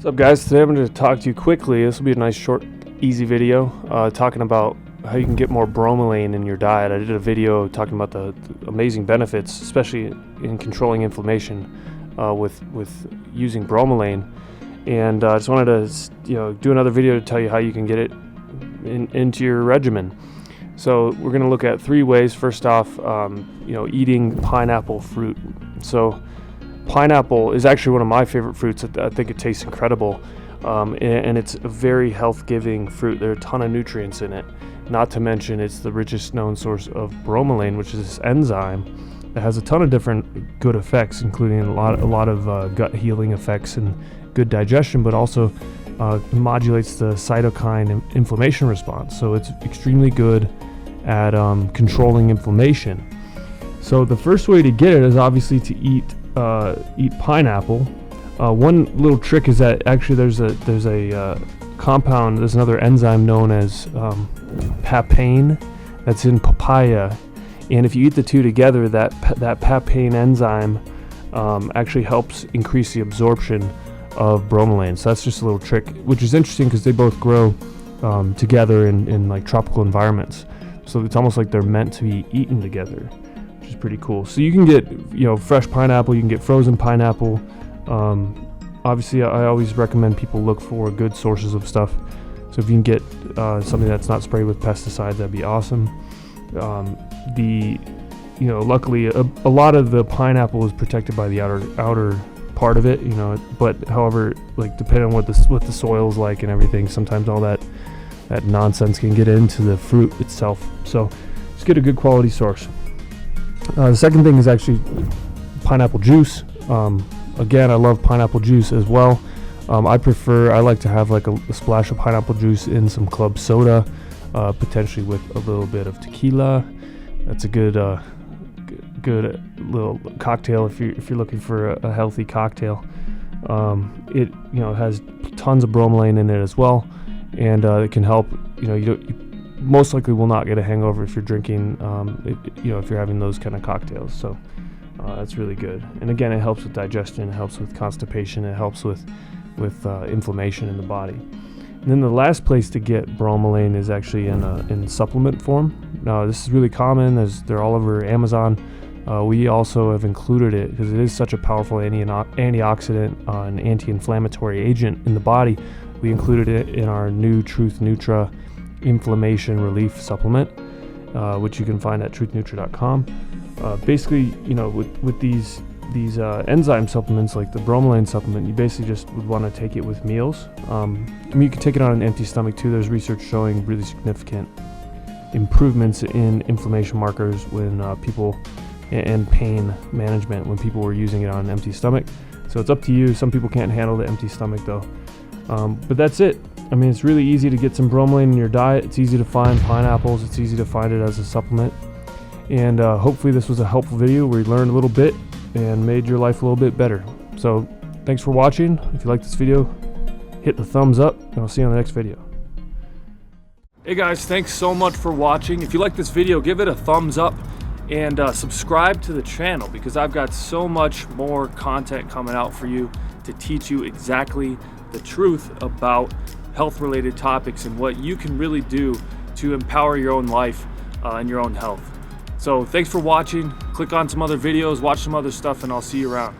What's up, guys? Today I'm going to talk to you quickly. This will be a nice, short, easy video talking about how you can get more bromelain in your diet. I did a video talking about the amazing benefits, especially in controlling inflammation with using bromelain. And I just wanted to do another video to tell you how you can get it into your regimen. So we're going to look at 3 ways. First off, eating pineapple fruit. So pineapple is actually one of my favorite fruits. I think it tastes incredible, and it's a very health-giving fruit. There are a ton of nutrients in it. Not to mention, it's the richest known source of bromelain, which is this enzyme that has a ton of different good effects, including a lot of gut healing effects and good digestion, but also modulates the cytokine inflammation response. So it's extremely good at controlling inflammation. So the first way to get it is obviously to eat pineapple. One little trick is that actually there's a compound, there's another enzyme known as papain that's in papaya, and if you eat the two together, that papain enzyme actually helps increase the absorption of bromelain. So that's just a little trick, which is interesting because they both grow together in like tropical environments. So it's almost like they're meant to be eaten together, which is pretty cool. So you can get fresh pineapple, you can get frozen pineapple. Obviously, I always recommend people look for good sources of stuff. So if you can get something that's not sprayed with pesticides, that'd be awesome. Luckily, a lot of the pineapple is protected by the outer part of it, but however, like depending on what the soil is like and everything, sometimes all that nonsense can get into the fruit itself. So just get a good quality source. The second thing is actually pineapple juice. Again, I love pineapple juice as well. I like to have like a splash of pineapple juice in some club soda, potentially with a little bit of tequila. That's a good little cocktail if you're looking for a healthy cocktail. It has tons of bromelain in it as well, and it can help. You most likely will not get a hangover if you're drinking. If you're having those kind of cocktails. So that's really good. And again, it helps with digestion. It helps with constipation. It helps with inflammation in the body. And then the last place to get bromelain is actually in supplement form. Now, this is really common, as they're all over Amazon. We also have included it because it is such a powerful antioxidant and anti-inflammatory agent in the body. We included it in our new Truth Nutra Inflammation Relief Supplement, which you can find at truthnutra.com. Basically, with these enzyme supplements like the bromelain supplement, you basically just would want to take it with meals. You can take it on an empty stomach too. There's research showing really significant improvements in inflammation markers when people and pain management when people were using it on an empty stomach. So it's up to you. Some people can't handle the empty stomach though. But that's it. It's really easy to get some bromelain in your diet. It's easy to find pineapples. It's easy to find it as a supplement. And hopefully this was a helpful video where you learned a little bit and made your life a little bit better. So thanks for watching. If you like this video, hit the thumbs up, and I'll see you on the next video. Hey guys, thanks so much for watching. If you like this video, give it a thumbs up and subscribe to the channel, because I've got so much more content coming out for you to teach you exactly the truth about health-related topics and what you can really do to empower your own life and your own health. So thanks for watching. Click on some other videos, watch some other stuff, and I'll see you around.